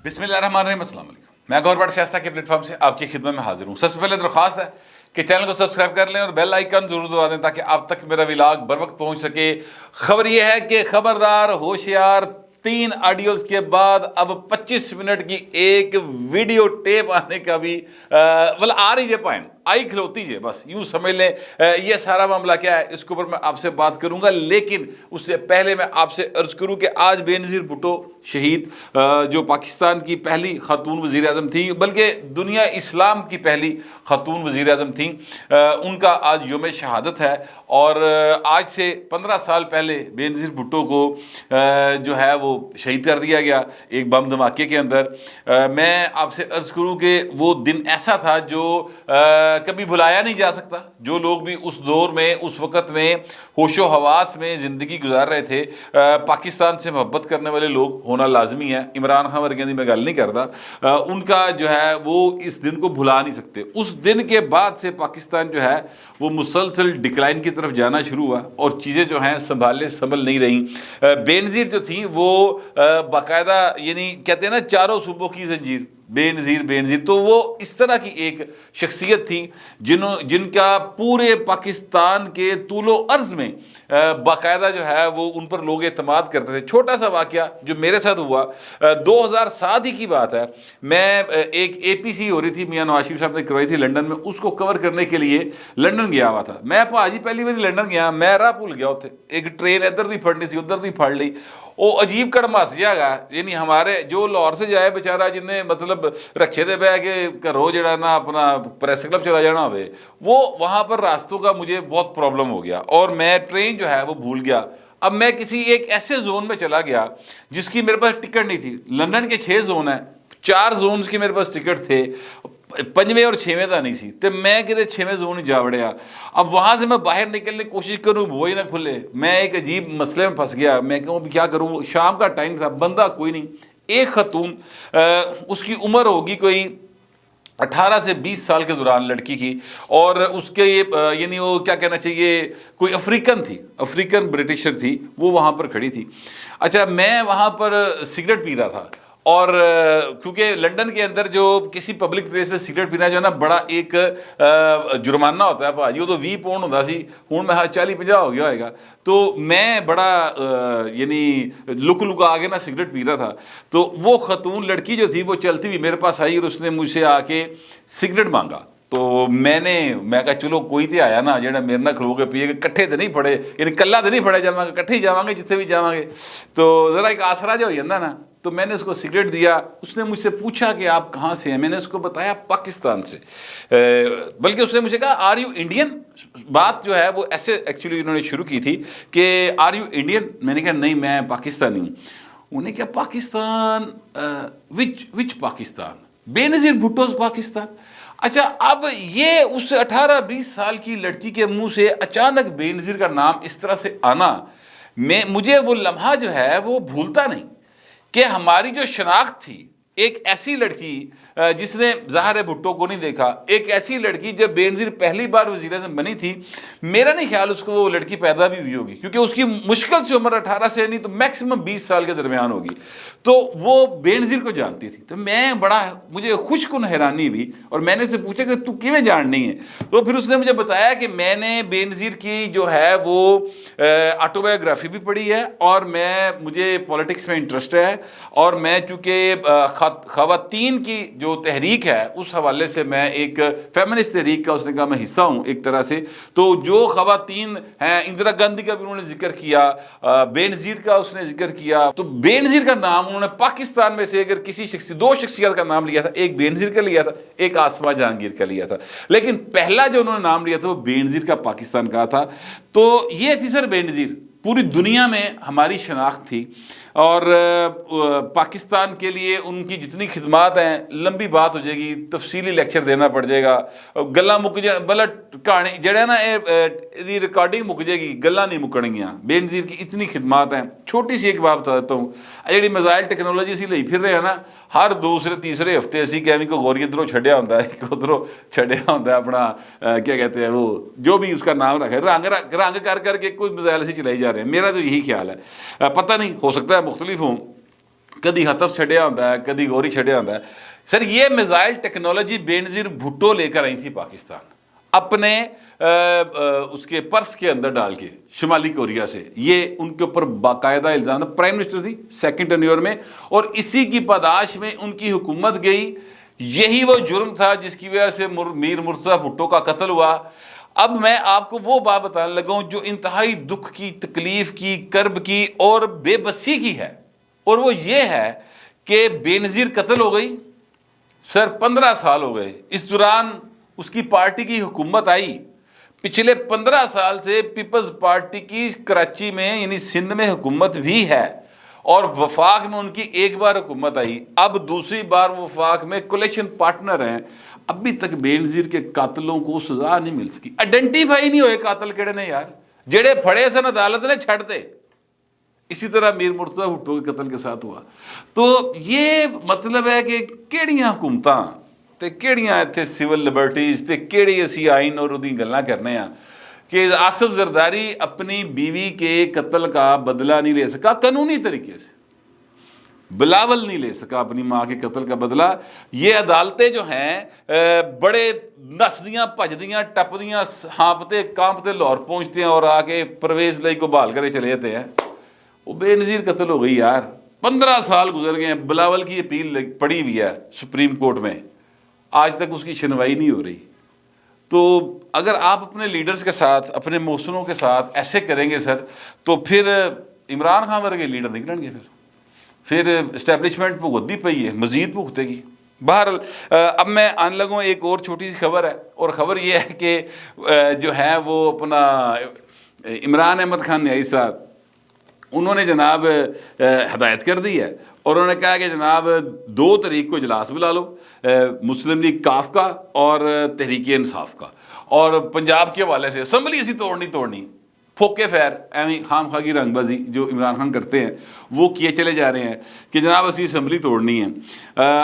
बिस्मिल्लाह रहमान रहीम, अस्सलाम वालेकुम। मैं गौर बट शास्ता के प्लेटफॉर्म से आपकी खिदमत में हाजिर हूँ। सबसे पहले दरख्वास्त है कि चैनल को सब्सक्राइब कर लें और बेल आइकन जरूर दबा दें ताकि आप तक मेरा व्लॉग बर वक्त पहुँच सके। खबर यह है कि खबरदार होशियार, 3 ऑडियोज़ के बाद अब 25 मिनट की एक वीडियो टेप आने का भी मतलब आ रही है पॉइंट आई खिलौती है, बस यूं समझ लें। ये सारा मामला क्या है इसके ऊपर मैं आपसे बात करूंगा, लेकिन उससे पहले मैं आपसे अर्ज करूं कि आज बेनज़ीर भुट्टो शहीद, जो पाकिस्तान की पहली खातून वज़ीर आज़म थी, बल्कि दुनिया इस्लाम की पहली खातून वज़ीर आज़म थी, उनका आज यौम शहादत है। और आज से 15 साल पहले बेनज़ीर भुट्टो को जो है वो शहीद कर दिया गया एक बम धमाके के अंदर। मैं आपसे अर्ज करूं कि वो दिन ऐसा था जो कभी भुलाया नहीं जा सकता। जो लोग भी उस दौर में, उस वक़्त में होशो हवास में ज़िंदगी गुजार रहे थे, पाकिस्तान से मोहब्बत करने वाले लोग होना लाजमी है। इमरान खान वर्गियां दी मैं गल नहीं करता, उनका जो है वो इस दिन को भुला नहीं सकते। उस दिन के बाद से पाकिस्तान जो है वो मुसलसल डिक्लाइन की तरफ जाना शुरू हुआ और चीज़ें जो हैं संभल नहीं रहीं। बेनज़ीर जो थी वो बाकायदा, यानी कहते हैं ना चारों सूबों की जंजीर, बेनज़ीर। तो वो इस तरह की एक शख्सियत थी जिनका पूरे पाकिस्तान के तूलो अर्ज में बाकायदा जो है वो उन पर लोग एतमाद करते थे। छोटा सा वाक़या जो मेरे साथ हुआ, 2007 ही की बात है। मैं एक APC हो रही थी, मियाँ नवाज शरीफ साहब ने करवाई थी लंदन में, उसको कवर करने के लिए लंदन गया हुआ था मैं। भाजी पहली बार लंदन गया, मैं राह भूल गया उत्थे, एक ट्रेन इधर दी फड़नी थी उधर दी फड़ ली। वो अजीब कड़मास जाएगा, यानी हमारे जो लाहौर से जाए बेचारा जिन्हें मतलब रक्षे दे बह के घरों जड़ा ना अपना प्रेस क्लब चला जाना हो, वो वहाँ पर रास्तों का मुझे बहुत प्रॉब्लम हो गया और मैं ट्रेन जो है वो भूल गया। अब मैं किसी एक ऐसे जोन में चला गया जिसकी मेरे पास टिकट नहीं थी। लंदन के 6 जोन है, 4 जोन की मेरे पास टिकट थे, 5वें और 6वें का नहीं सी, तो मैं कितने 6वें जोन ही जा वड़िया। अब वहाँ से मैं बाहर निकलने की कोशिश करूँ वो ही ना खुले। मैं एक अजीब मसले में फंस गया। मैं कहूँ क्या करूँ, शाम का टाइम था, बंदा कोई नहीं। एक खतून, उसकी उम्र होगी कोई 18 से 20 साल के दौरान लड़की की, और उसके यानी वो क्या कहना चाहिए, कोई अफ्रीकन थी, अफ्रीकन ब्रिटिशर थी, वो वहाँ पर खड़ी थी। अच्छा, मैं वहाँ पर सिगरेट पी रहा था और क्योंकि लंदन के अंदर जो किसी पब्लिक प्लेस में सिगरेट पीना जो है ना बड़ा एक जुर्माना होता है भाजी, वो तो 20 पाउंड होता सी, हूँ मैं 40-50 हो गया होएगा। तो मैं बड़ा यानी लुक आगे ना सिगरेट पी रहा था। तो वो खतून लड़की जो थी वो चलती हुई मेरे पास आई और उसने मुझसे आके सिगरेट मांगा। तो मैं कहा चलो कोई तो आया ना जेड़ा मेरे ना खलो के पिएगा, कट्ठे तो नहीं फड़े, यानी कल्ला तो नहीं फड़े जावांगे, कट्ठे ही जावांगे जिथे भी जावांगे, तो ज़रा एक आसरा जो हो जाता ना। तो मैंने उसको सिगरेट दिया। उसने मुझसे पूछा कि आप कहाँ से हैं। मैंने उसको बताया पाकिस्तान से, बल्कि उसने मुझे कहा आर यू इंडियन। बात जो है वो ऐसे एक्चुअली इन्होंने शुरू की थी कि आर यू इंडियन। मैंने कहा नहीं मैं पाकिस्तानी हूँ। उन्हें क्या पाकिस्तान, विच पाकिस्तान, बेनज़ीर भुट्टोज़ पाकिस्तान। अच्छा, अब ये उस 18-20 साल की लड़की के मुंह से अचानक बेनज़ीर का नाम इस तरह से आना, मुझे वो लम्हा जो है वो भूलता नहीं कि हमारी जो शनाख्त थी, एक ऐसी लड़की जिसने ज़ाहिर भुट्टो को नहीं देखा, एक ऐसी लड़की जब बेनज़ीर पहली बार वज़ीर आज़म बनी थी, मेरा नहीं ख्याल उसको वो लड़की पैदा भी हुई होगी, क्योंकि उसकी मुश्किल से उम्र 18 से नहीं तो मैक्सिमम 20 साल के दरमियान होगी। तो वो बेनज़ीर को जानती थी। तो मैं मुझे खुशकुन हैरानी हुई और मैंने उससे पूछा कि तू किवें जाननी है। तो फिर उसने मुझे बताया कि मैंने बेनज़ीर की जो है वो ऑटोबायोग्राफी भी पढ़ी है और मुझे पॉलिटिक्स में इंटरेस्ट है, और मैं चूँकि ख़वातीन की जो तहरीक है उस हवाले से मैं एक फेमिनिस्ट तहरीक का, उसने कहा मैं हिस्सा हूँ एक तरह से। तो जो ख़वातीन हैं, इंदिरा गांधी का भी उन्होंने जिक्र किया, बेनज़ीर का उसने जिक्र किया। तो बेनज़ीर का नाम उन्होंने पाकिस्तान में से अगर किसी दो शख्सियत का नाम लिया था, एक बेनज़ीर का लिया था, एक आसमा जहांगीर का लिया था, लेकिन पहला जो उन्होंने नाम लिया था वो बेनज़ीर का पाकिस्तान का था। तो ये थी सर बेनज़ीर, पूरी दुनिया में हमारी शनाख्त थी। और पाकिस्तान के लिए उनकी जितनी खिदमात हैं, लंबी बात हो जाएगी, तफसीली लेक्चर देना पड़ जाएगा, गल्ला मुक जा बल्कि कहानी जड़ा ना ये रिकॉर्डिंग मुक जाएगी, गल्ला नहीं मुकणगियां। बेनज़ीर की इतनी खिदमात हैं। छोटी सी एक बात बता देता हूँ, जी मिसाइल टैक्नोलॉजी असी ले फिर रहे हैं ना, हर दूसरे-तीसरे हफ्ते असी कैमी को गौरी इधरों छड्या होंदा है, एक उधरों छड्या होंदा है अपना क्या कहते हैं वो जो भी उसका नाम रखे, रंग कर करके कोई मिसाइल असी चलाई जा रहे हैं। मेरा तो यही ख्याल है, पता नहीं हो सकता है मुख्तलिफ हों, कदी हतफ छड़िया होंदा है, कदी गौरी छड़िया होंदा है। सर ये मिसाइल टेक्नोलॉजी बेनज़ीर भुट्टो लेकर आई थी पाकिस्तान, अपने उसके पर्स के अंदर डाल के शुमाली कोरिया से। ये उनके ऊपर बाकायदा इल्ज़ाम था, प्राइम मिनिस्टर थी सेकंड टेन्योर में, और इसी की पादाश में उनकी हुकूमत गई। यही वो जुर्म था जिसकी वजह से मीर मुर्तज़ा भुट्टो का कत्ल हुआ। अब मैं आपको वो बात बताने लगा हूं जो इंतहाई दुख की, तकलीफ की, कर्ब की और बेबसी की है, और वो ये है कि बेनज़ीर कत्ल हो गई। सर 15 साल हो गए, इस दौरान उसकी पार्टी की हुकूमत आई। पिछले 15 साल से पीपल्स पार्टी की कराची में यानी सिंध में हुकूमत भी है, और वफाक में उनकी एक बार हुकूमत आई, अब दूसरी बार वफाक में कोलिशन पार्टनर हैं। अभी तक बेनज़ीर के कातलों को सजा नहीं मिल सकी, आइडेंटिफाई नहीं हुए कातल केड़े ने यार, जेड़े फड़े सन अदालत ने छड़ दे। इसी तरह मीर मुर्तज़ा भुट्टो के कत्ल के साथ हुआ। तो ये मतलब है कि केड़ियां हुकूमतां ते केड़ियां इत्थे सिविल लिबर्टीज ते केड़े असी आइन और उहदी गल्लां करने आ कि आसिफ जरदारी अपनी बीवी के कत्ल का बदला नहीं ले सका कानूनी तरीके से, बिलावल नहीं ले सका अपनी माँ के कत्ल का बदला। ये अदालतें जो हैं बड़े नसदियाँ, भजदियाँ, टपदियाँ, हाँपते कांपते लाहौर पहुँचते हैं और आके परवेज़ लाई को बहाल करे चले जाते हैं। वो बेनज़ीर कत्ल हो गई यार, 15 साल गुजर गए हैं, बिलावल की अपील पड़ी हुई है सुप्रीम कोर्ट में, आज तक उसकी सुनवाई नहीं हो रही। तो अगर आप अपने लीडर्स के साथ, अपने मोहसिनों के साथ ऐसे करेंगे सर, तो फिर इमरान खान वर्गे लीडर निकलेंगे, फिर इस्टेब्लिशमेंट भुगतती पई है, मजीद भुगतेगी। बहरहाल अब मैं आने लगूँ एक और छोटी सी खबर है, और ख़बर ये है कि जो है वो अपना इमरान अहमद खान न्याई साहब, उन्होंने जनाब हदायत कर दी है, और उन्होंने कहा कि जनाब 2 तारीख को इजलास बुला लो, मुस्लिम लीग काफ का और तहरीक इंसाफ का, और पंजाब के हवाले से असम्बली असी तोड़नी फोके फैर एवं खाम खा की रंगबाजी जो इमरान खान करते हैं वो किए चले जा रहे हैं कि जनाब असी असम्बली तोड़नी है।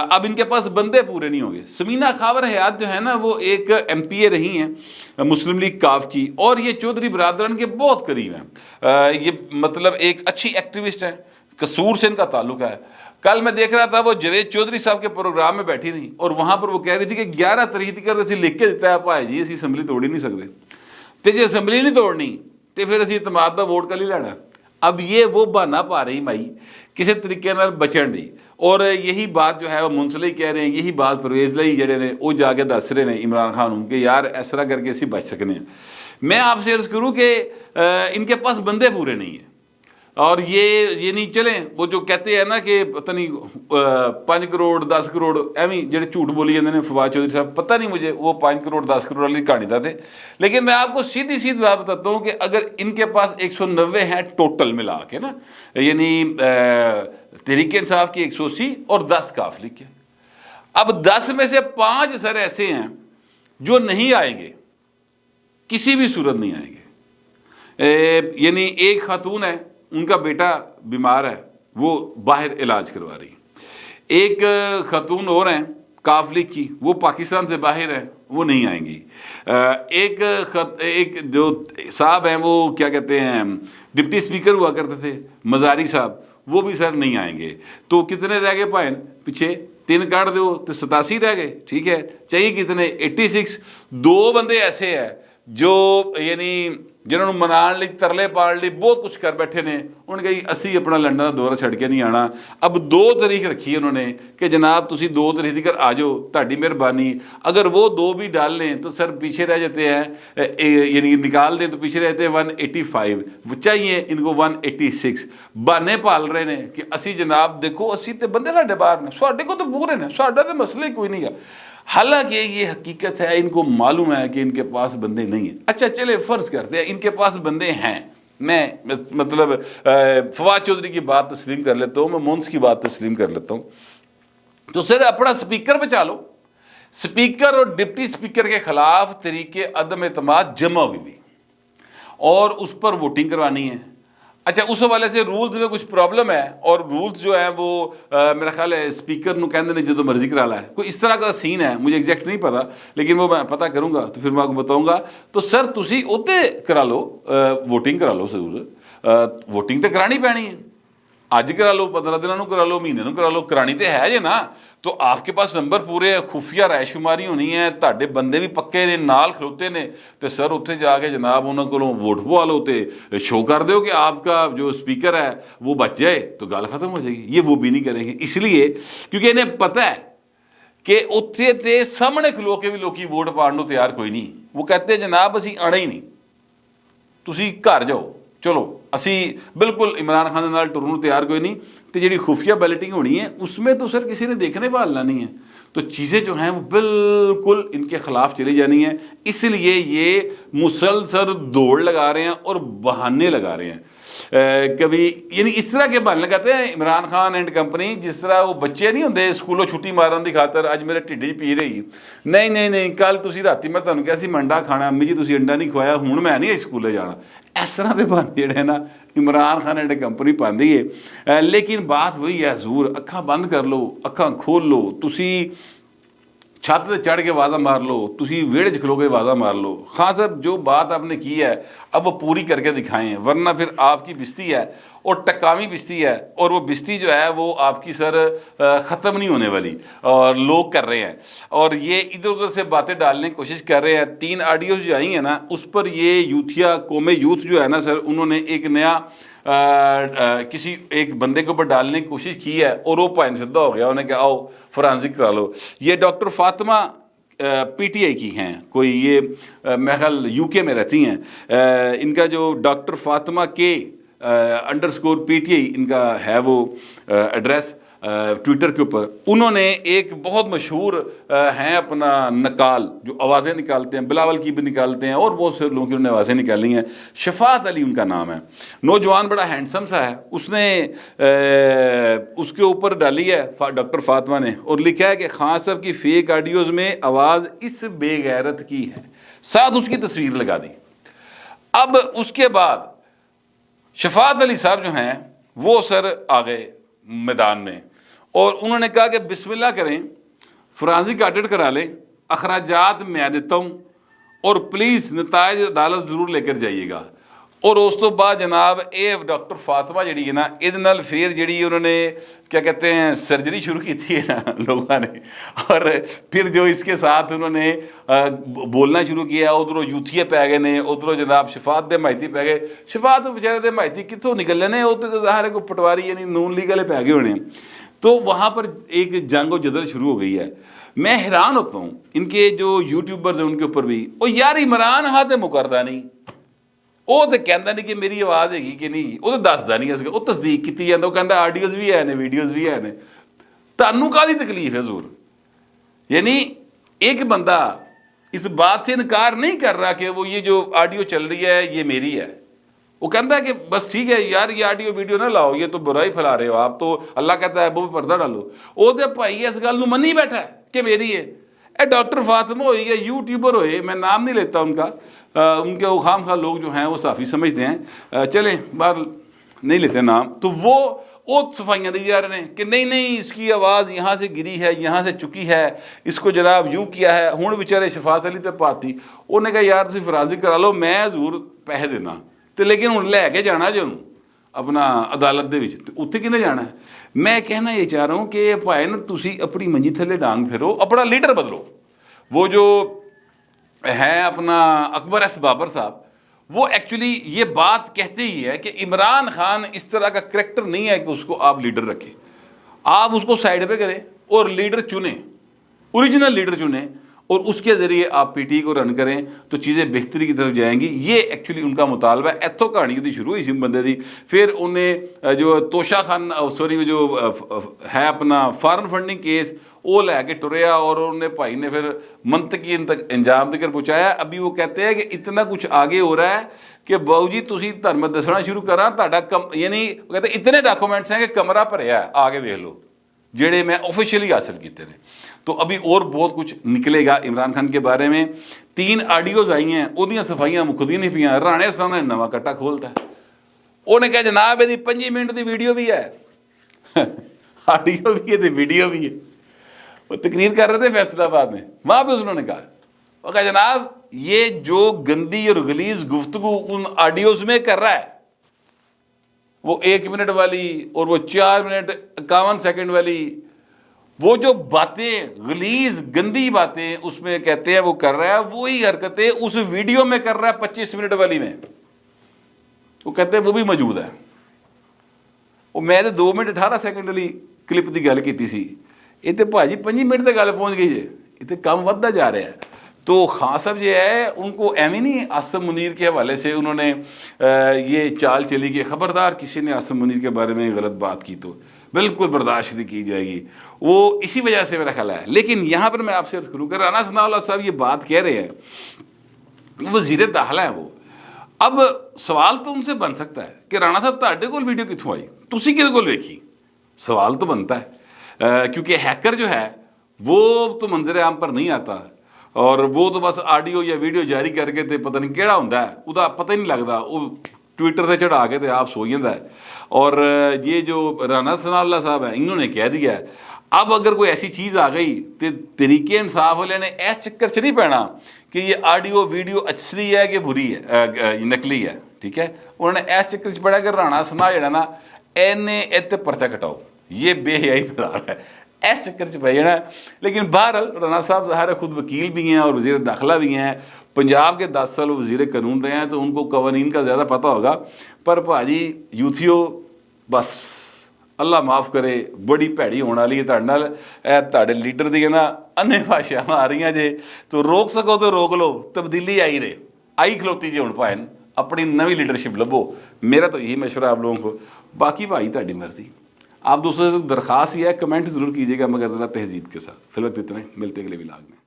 अब इनके पास बंदे पूरे नहीं होंगे। समीना खावर हयात जो है ना, वो एक MPA रही हैं मुस्लिम लीग काफ की, और ये चौधरी बरादरन के बहुत करीब हैं। ये मतलब एक अच्छी एक्टिविस्ट हैं, कसूर से इनका ताल्लुक है। कल मैं देख रहा था वो जवेद चौधरी साहब के प्रोग्राम में बैठी थी, और वहाँ पर वो कह रही थी कि 11 तारीख तक असी लिख के दिता है भाई जी असी असम्बली तोड़ ही नहीं सकते, तो जे असम्बली नहीं तोड़नी तो फिर असी इतमाद का वोट कल ही लेना। अब ये वो बहाना पा रही माई किसी तरीके नाल बचण दी, और यही बात जो है वो मुंसली कह रहे हैं, यही बात परवेज़ लाई जड़े ने वो जाके दस रहे हैं इमरान खान कि यार इस तरह करके असी बच सकते हैं। मैं आपसे अर्ज़ करूँ कि इनके पास बंदे पूरे नहीं हैं, और ये नहीं चले वो जो कहते हैं ना कि पता नहीं 5 करोड़ 10 करोड़ एवं जो झूठ बोली जाते हैं फवाद चौधरी साहब, पता नहीं मुझे वो 5 करोड़ 10 करोड़ वाली कहानी था थे। लेकिन मैं आपको सीधी सीधी बात बताता हूँ कि अगर इनके पास 190 हैं टोटल मिला के ना, यानी तहरीक इंसाफ की 180 और 10 काफ लीग के, अब 10 में से 5 सर ऐसे हैं जो नहीं आएंगे, किसी भी सूरत नहीं आएंगे। यानी एक खातून है, उनका बेटा बीमार है, वो बाहर इलाज करवा रही है। एक खातून और हैं काफ लीग की, वो पाकिस्तान से बाहर है, वो नहीं आएंगी। एक जो साहब हैं वो क्या कहते हैं डिप्टी स्पीकर हुआ करते थे मजारी साहब, वो भी सर नहीं आएंगे। तो कितने रह गए भाई पीछे, 3 काट दो तो 87 रह गए, ठीक है, चाहिए कितने 86। 2 बंदे ऐसे हैं जो यानी जिन्होंने मनाने लई तरले पाल लई बहुत कुछ कर बैठे ने, उन्होंने कहा असी अपना लंडन का दौरा छड़ के नहीं आना। अब 2 तारीख रखी है उन्होंने कि जनाब तुसी 2 तारीख तक आ जाओ, ताड़ी मेहरबानी। अगर वो 2 भी डाल लें तो सर पीछे रह जाते हैं, यानी निकाल दें तो पीछे रहते हैं 185, चाहिए इनको 186। बहाने पाल रहे हैं कि असी जनाब देखो असी तो बंदे साढ़े बाहर ने, साढ़े को तो पूरे ने, साढ़ा तो मसला ही कोई नहीं है। हालांकि ये हकीकत है, इनको मालूम है कि इनके पास बंदे नहीं हैं। अच्छा चले फ़र्ज़ करते हैं इनके पास बंदे हैं, मैं मतलब फवाद चौधरी की बात तस्लीम कर लेता हूँ, मैं मुंस की बात तस्लीम कर लेता हूँ। तो सर अपना स्पीकर बचा लो, स्पीकर और डिप्टी स्पीकर के खिलाफ तरीके अदम एतमाद जमा हुई और उस पर वोटिंग करवानी है। अच्छा उस हवाले से रूल्स में कुछ प्रॉब्लम है, और रूल्स जो है वो मेरा ख्याल है स्पीकर ਨੂੰ ਕਹਿੰਦੇ ने जो मर्जी करा ला है, कोई इस तरह का सीन है, मुझे एग्जैक्ट नहीं पता, लेकिन वो मैं पता करूँगा तो फिर मैं आपको बताऊँगा। तो सर तुसी उत्ते करा लो, वोटिंग करा लो, जरूर वोटिंग तो करानी पैनी है। ਅੱਜ ਕਰਾ ਲਓ, 15 ਦਿਨਾਂ ਨੂੰ ਕਰਾ ਲਓ, ਮਹੀਨੇ ਨੂੰ ਕਰਾ ਲਓ, ਕਰਾਣੀ ਤੇ ਹੈ ਜੇ ਨਾ। तो आपके पास नंबर पूरे है, खुफिया रायशुमारी होनी है, ਤੁਹਾਡੇ ਬੰਦੇ ਵੀ ਪੱਕੇ ਨੇ, ਨਾਲ ਖਲੋਤੇ ਨੇ, ਤੇ ਸਰ ਉੱਥੇ ਜਾ ਕੇ ਜਨਾਬ ਉਹਨਾਂ ਕੋਲੋਂ ਵੋਟ ਪਵਾ ਲਓ ਤੇ शो कर दो कि आपका जो स्पीकर है वो बच जाए, तो गल खत्म हो जाएगी। ये वो भी नहीं करेंगे, इसलिए क्योंकि इन्हें पता है कि उत्थे ते सामने खलो के भी लोग वोट पाने को तैयार कोई नहीं। वो कहते हैं जनाब असी आना ही नहीं, तुसी घर जाओ, चलो असी बिल्कुल इमरान खान के नाल टुरन को तैयार कोई नहीं। तो जी खुफिया बैलेटिंग होनी है उसमें तो सर किसी ने देखने वाला नहीं है, तो चीज़ें जो हैं वो बिल्कुल इनके ख़िलाफ़ चली जानी है। इसलिए ये मुसलसल दौड़ लगा रहे हैं और बहाने लगा रहे हैं। कभी यानी इस तरह के बहाने लगाते हैं इमरान खान एंड कंपनी, जिस तरह वो बच्चे नहीं होंगे स्कूलों छुट्टी मारन की खातर, अज मेरे ढिड च पी रही, नहीं नहीं नहीं कल तुसी राती मैं तुहानूं कहा सी मैं अंडा खाना, अम्मी जी तुसी अंडा नहीं खवाया, हुण मैं नहीं स्कूले जाना। इस तरह के बहाने जिहड़े ना इमरान खान एंड कंपनी पाती है। लेकिन बात वही है हजूर, अखां बंद कर लो, अखां खोल लो, तुसी छत पे चढ़ के वादा मार लो, तुसी वेड़े च खलो के वादा मार लो। हाँ सर जो बात आपने की है अब वो पूरी करके दिखाएं, वरना फिर आपकी बिस्ती है और टकामी बिस्ती है, और वो बिस्ती जो है वो आपकी सर ख़त्म नहीं होने वाली, और लोग कर रहे हैं और ये इधर उधर से बातें डालने की कोशिश कर रहे हैं। 3 ऑडियोज जो आई हैं ना उस पर ये यूथिया कौमे यूथ जो है ना सर, उन्होंने एक नया किसी एक बंदे के ऊपर डालने की कोशिश की है और वो भाई सिद्धा हो गया, उन्हें कहा आओ फॉरेंसिक करा लो। ये डॉक्टर फातिमा पीटीआई की हैं, कोई ये मेरे ख्याल यूके में रहती हैं, इनका जो डॉक्टर फातिमा के _ PTI इनका है वो एड्रेस ट्विटर के ऊपर। उन्होंने एक बहुत मशहूर हैं अपना नकाल जो आवाज़ें निकालते हैं, बिलावल की भी निकालते हैं और बहुत से लोगों की उन्होंने आवाज़ें निकाली हैं, शफात अली उनका नाम है, नौजवान बड़ा हैंडसम सा है। उसने उसके ऊपर डाली है डॉक्टर फातिमा ने और लिखा है कि खान साहब की फेक ऑडियोज़ में आवाज़ इस बेगैरत की है, साथ उसकी तस्वीर लगा दी। अब उसके बाद शफात अली साहब जो हैं वो सर आ गए मैदान में और उन्होंने कहा कि बिस्मिल्लाह करें, फोरेंसिक ऑडिट करा लें, अखराजात मैं देता हूँ और प्लीज़ नताइज अदालत ज़रूर लेकर जाइएगा। और उस तो बाद जनाब ये डॉक्टर फातिमा जी है ना, ये फिर जी उन्होंने क्या कहते हैं सर्जरी शुरू की थी ना लोगों ने, और फिर जो इसके साथ उन्होंने बोलना शुरू किया, उधरों यूथिया पै गए ने, उधरों जनाब शफात दे माहिती पै गए। शफात बेचारे दे माहिती कितों निकलने ने, वो तो ज़ाहिर को पटवारी यानी नून लीग वाले पै गए होने। तो वहाँ पर एक जंग व जदल शुरू हो गई है। मैं हैरान होता हूँ इनके जो यूट्यूबर्स हैं उनके ऊपर भी, ओ यार इमरान खान तो मुकरदा नहीं, वो तो कहता नहीं कि मेरी आवाज़ हैगी कि नहीं, वो तो दसदा नहीं, वो तस्दीक की जाता, वो कहता ऑडियोज़ भी है ने वीडियोज़ भी है ने, तुहानूं काहदी तकलीफ है ज़रूर। यानी एक बंदा इस बात से इनकार नहीं कर रहा कि वो ये जो ऑडियो चल रही है ये मेरी है, वो कहता है कि बस ठीक है यार ये ऑडियो वीडियो ना लाओ, ये तो बुराई फैला रहे हो आप, तो अल्लाह कहता है वो भी पर्दा डालो। वो तो भाई इस गल नूं मन्नी बैठा है कि मेरी है। ए डॉक्टर फातिमा होई या यूट्यूबर होए, मैं नाम नहीं लेता उनका, उनके वो खाम खा लोग जो हैं वो साफ़ी समझते हैं, चलें बाहर नहीं लेते नाम, तो वो सफाइयाँ दी जा रहे हैं कि नहीं नहीं इसकी आवाज़ यहाँ से गिरी है, यहाँ से चुकी है, इसको जनाब यूँ किया है। हुण बेचारे शफात अली तो पाती, उन्हें कहा यार तुसीं फराज़ी करा लो, मैं जरूर पैसे देना, तो लेकिन हुण लैके जाना जो अपना अदालत दे विच, ते उत्थे किने जाना है। मैं कहना ये चाह रहा हूँ कि भाई ना तुसी अपनी मंजी थले डांग फेरो, अपना लीडर बदलो। वो जो है अपना अकबर एस बाबर साहब, वो एक्चुअली ये बात कहते ही है कि इमरान खान इस तरह का करैक्टर नहीं है कि उसको आप लीडर रखें, आप उसको साइड पे करें और लीडर चुनें, ओरिजिनल लीडर चुनें और उसके ज़रिए आप पीटी को रन करें तो चीज़ें बेहतरी की तरफ जाएंगी। ये एक्चुअली उनका मुतालबा है। इत्थों कहानी उसकी शुरू हुई सी बंदे दी, फिर उन्हें जो तोशा खान सॉरी जो है अपना फॉरन फंडिंग केस वो लैके टुरया और उन्हें भाई ने फिर मंतकी अंजाम तक पहुँचाया। अभी वो कहते हैं कि इतना कुछ आगे हो रहा है कि बाऊ जी तुसी धर्म दसना शुरू करा, तुहाडा कम यानी कहते इतने डॉक्यूमेंट्स हैं कि कमरा भरिया है, आगे देख लो जेड़े मैं ऑफिशियली हासिल किए हैं। तो अभी और बहुत कुछ निकलेगा इमरान खान के बारे में। 3 ऑडियोज़ आई हैं, उहदियां सफाइयां मुकदी नहीं पियां। राणे साहब ने नवा कट्टा खोलता है, उन्हें कहा जनाब यदि 5 मिनट की वीडियो भी है ऑडियो भी है तो वीडियो भी है। वो तकरीर कर रहे थे फैसलाबाद में, वहाँ पर उन्होंने कहा, वो कहा जनाब ये जो गंदी और गलीज गुफ्तगू उन ऑडियोज़ में कर रहा है وہ 1 منٹ والی اور وہ 4 منٹ 51 سیکنڈ والی، وہ جو باتیں غلیظ گندی باتیں اس میں کہتے ہیں وہ کر رہا ہے، وہی حرکتیں اس ویڈیو میں کر رہا ہے 25 منٹ والی میں، وہ کہتے ہیں وہ بھی موجود ہے۔ وہ میں 2 منٹ 18 سیکنڈ والی کلپ کی گل کی سی، یہ تو بھاجی 5 منٹ تک گل پہنچ گئی ہے، یہ تو کم ودتا جا رہا ہے۔ تو خان صاحب جو ہے ان کو ایویں نہیں عاصم منیر کے حوالے سے انہوں نے یہ چال چلی کہ خبردار کسی نے عاصم منیر کے بارے میں غلط بات کی تو بالکل برداشت نہیں کی جائے گی، وہ اسی وجہ سے میرا خیال ہے۔ لیکن یہاں پر میں آپ سے عرض کروں کہ رانا ثناء اللہ صاحب یہ بات کہہ رہے ہیں، وزیر داخلہ ہیں وہ، اب سوال تو ان سے بن سکتا ہے کہ رانا صاحب تہاڈے کول ویڈیو کتوں آئی، تسی کس کول ویکھی؟ سوال تو بنتا ہے، کیونکہ ہیکر جو ہے وہ تو منظر عام پر نہیں آتا، اور وہ تو بس آڈیو یا ویڈیو جاری کر کے تے پتہ نہیں کیڑا ہوندا ہے، وہ پتہ ہی نہیں لگتا، وہ ٹویٹر سے چڑھا کے تے آپ سو جاندا ہے۔ اور یہ جو رانا ثناء اللہ صاحب ہیں انہوں نے کہہ دیا ہے، اب اگر کوئی ایسی چیز آ گئی تو تحریک انصاف والے نے ایس چکر چ نہیں پینا کہ یہ آڈیو ویڈیو اصلی ہے کہ بری ہے، نکلی ہے، ٹھیک ہے، انہوں نے ایس چکر چ پڑا کہ رانا ثناء جڑا نا اینے ایتے پرچہ کٹاؤ، یہ بے حیائی پھیلا رہا ہے، ایس چکر چ پہ جانا ہے۔ لیکن بہرحال رانا صاحب ظاہر خود وکیل بھی ہیں اور وزیر داخلہ بھی ہیں، پنجاب کے 10 سال وزیر قانون رہے ہیں تو ان کو قوانین کا زیادہ پتہ ہوگا۔ پر بھاجی یوتھیو بس اللہ معاف کرے بڑی بھیڑی ہونے والی ہے تہاڈے نال، تہاڈے لیڈر دی نا انے بھاشاواں آ رہی ہیں جے، تو روک سکو تو روک لو، تبدیلی آئی رہے، آئی کھلوتی جی ہن پائے اپنی نوی لیڈرشپ لبو۔ میرا تو یہی مشورہ آپ لوگوں کو، باقی بھائی تہاڈی مرضی۔ آپ دوسروں سے درخواست یہ ہے کمنٹ ضرور کیجیے گا مگر ذرا تہذیب کے ساتھ۔ فی الوقت اتنا ہی، ملتے اگلے ولاگ میں۔